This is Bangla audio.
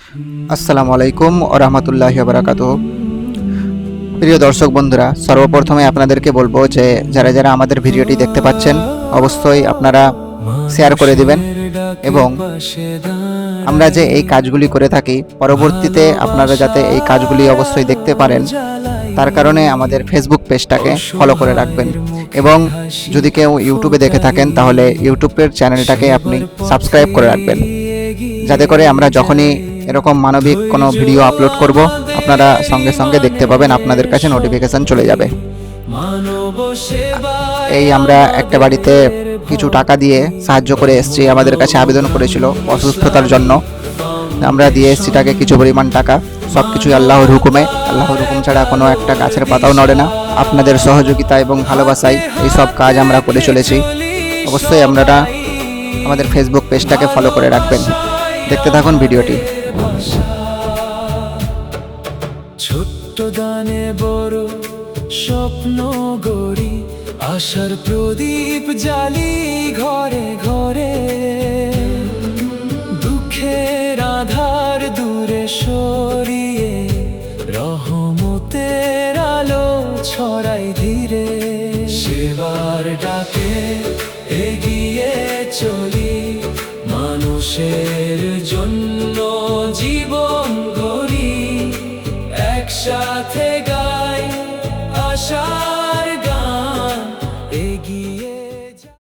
আসসালামু আলাইকুম ওয়া রাহমাতুল্লাহি ওয়া বারাকাতুহু। প্রিয় দর্শক বন্ধুরা, সর্বপ্রথমে আপনাদেরকে বলবো যে যারা আমাদের ভিডিওটি দেখতে পাচ্ছেন অবশ্যই আপনারা শেয়ার করে দিবেন এবং আমরা যে এই কাজগুলি করে থাকি পরবর্তীতে আপনারা যাতে এই কাজগুলি অবশ্যই দেখতে পারেন তার কারণে আমাদের ফেসবুক পেজটাকে ফলো করে রাখবেন এবং যদি কেউ ইউটিউবে দেখে থাকেন তাহলে ইউটিউবের চ্যানেলটাকে আপনি সাবস্ক্রাইব করে রাখবেন, যাতে করে আমরা যখনই এরকম মানবিক কোনো ভিডিও আপলোড করব আপনারা সঙ্গে সঙ্গে দেখতে পাবেন, আপনাদের কাছে নোটিফিকেশন চলে যাবে। এই আমরা একটা বাড়িতে কিছু টাকা দিয়ে সাহায্য করে এসেছি, আমাদের কাছে আবেদন করেছিল অসুস্থতার জন্য, আমরা দিয়ে এসেছি তাকে কিছু পরিমাণ টাকা। সব কিছুই আল্লাহর হুকুমে, আল্লাহর হুকুম ছাড়া কোনো একটা গাছের পাতাও নড়ে না। আপনাদের সহযোগিতা এবং ভালোবাসায় এই সব কাজ আমরা করে চলেছি। অবশ্যই আপনারা আমাদের ফেসবুক পেজটাকে ফলো করে রাখবেন। দেখতে থাকুন ভিডিওটি। ছোট্ট দানে বড় স্বপ্ন গড়ি, আশার প্রদীপ জ্বালি ঘরে ঘরে, দুঃখের আধার দূরে সরিয়ে রহমতের আলো ছড়াই ধীরে। সেবার ডাকে এগিয়ে চলি, মানুষের জন্য